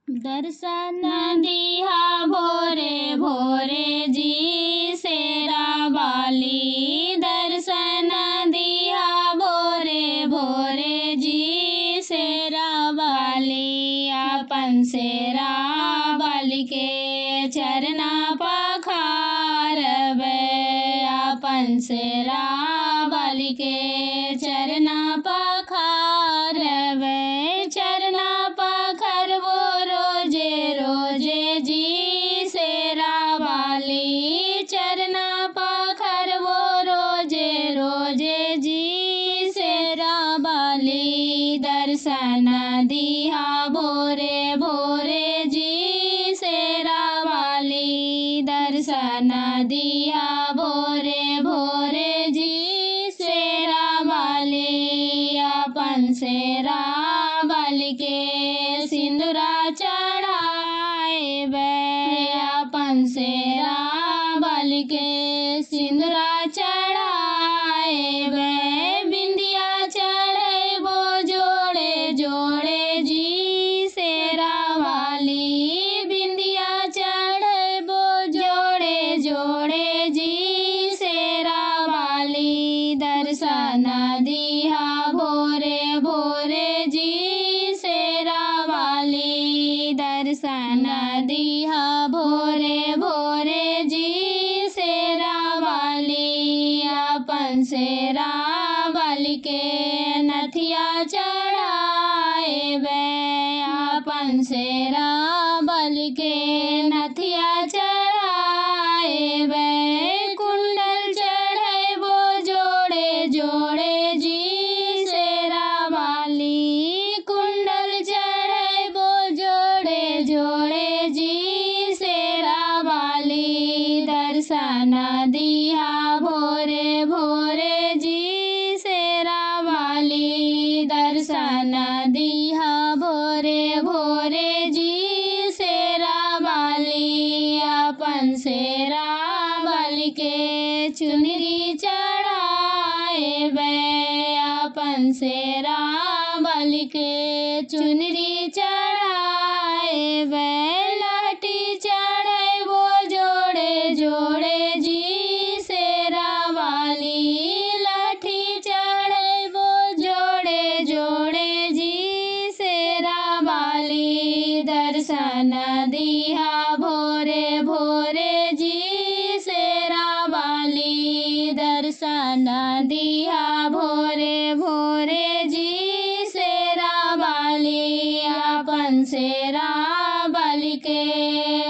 दर्शन दिया भोरे भोरे जी शेरा वाली। दर्शन दिया भोरे भोरे जी शेरा वाली। अपन शेरा वाली के चरना पखारबे। अपन शेरा वाली के चरना पखारबे। चरना पखरबो रोजे रोजे जी शेरा वाली। चरना पखरबो रोजे रोजे जी शेरा वाली। दर्शन दिया भोरे भोरे जी शेरा वाली। दर्शन दिया भोरे भोरे जी शेरा वाली। अपन शेरा वाली के सिंदूरा चढ़ाए बे। अपन शेरा वाली के सिंदूरा चढ़ाए बे। बिंदिया चढ़े वो जोड़े जोड़े जी शेरा वाली। बिंदिया चढ़े वो जोड़े जोड़े जी शेरा वाली। दर्शन दिया भोरे भोरे जी शेरा वाली। दर्शन दिया भोरे भोरे जी शेरा वाली। अपन शेरा वाली के नथिया चढ़ाए बे। अपन शेरा वाली के नथिया चढ़ाए बे। कुंडल चढ़े वो जोड़े जोड़े जी शेरा वाली। कुंडल चढ़े वो जोड़े जोड़े जी शेरा वाली। दर्शन दिया भोरे भोरे जी शेरा वाली। दर्शन दिया भोरे भोरे जी शेरा वाली। अपन शेरा वाली के चुनरी चढ़ाए बे। अपन शेरा वाली के चुनरी चढ़ाए बे। लाठी चढ़े वो जोड़े जोड़े जी शेरा वाली। लाठी चढ़े वो जोड़े जोड़े जी शेरा वाली। दर्शन दिया भोरे भोरे जी शेरा वाली। दर्शन दिया भोरे भोरे जी शेरा वाली। अपन शेरा वाली के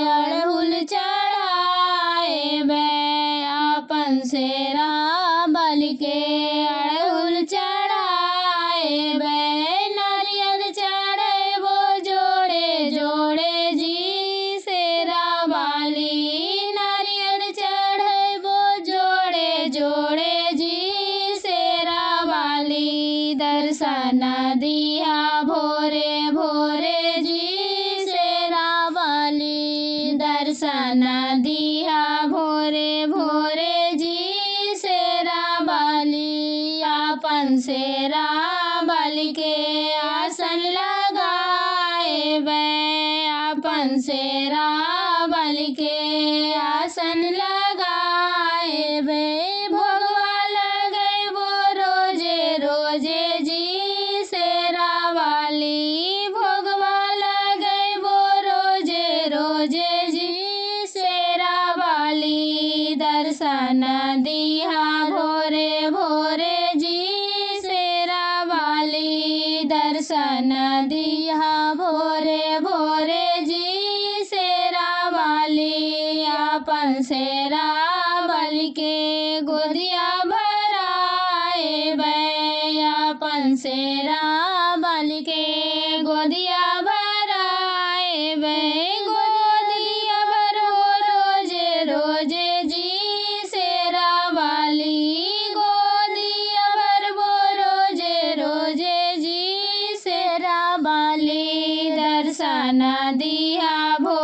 अड़हुल चढ़ाए बे। अपन शेरा वाली के अड़हुल चढ़ाए बे। नारियल चढ़े वो जोड़े जोड़े जी शेरा वाली। नारियल चढ़े वो जोड़े जोड़े जी शेरा वाली। दर्शन दिया भोरे भोरे जी शेरा वाली। दर्शन दिया भोरे भोरे जी शेरा वाली। अपन शेरा वाली के आसन लगाए बे। अपन शेरा वाली के आसन लगाए बे। भोगवा लगे वो रोजे रोजे जी शेरा वाली। भोगवा लगे वो रोजे रोजे जी शेरा वाली। दर्शन दिया भोरे भोरे जी शेरा वाली। दर्शन दिया भोरे भोरे जी शेरा वाली। अपन शेरा वाली के गोदिया भराए बे। अपन शेरा वाली के गोदिया भराए बे। गोदिया भरो रोजे रोजे जी शेरा वाली। गोदिया भरबो रोजे रोजे जी शेरा वाली। दर्शन दिया भो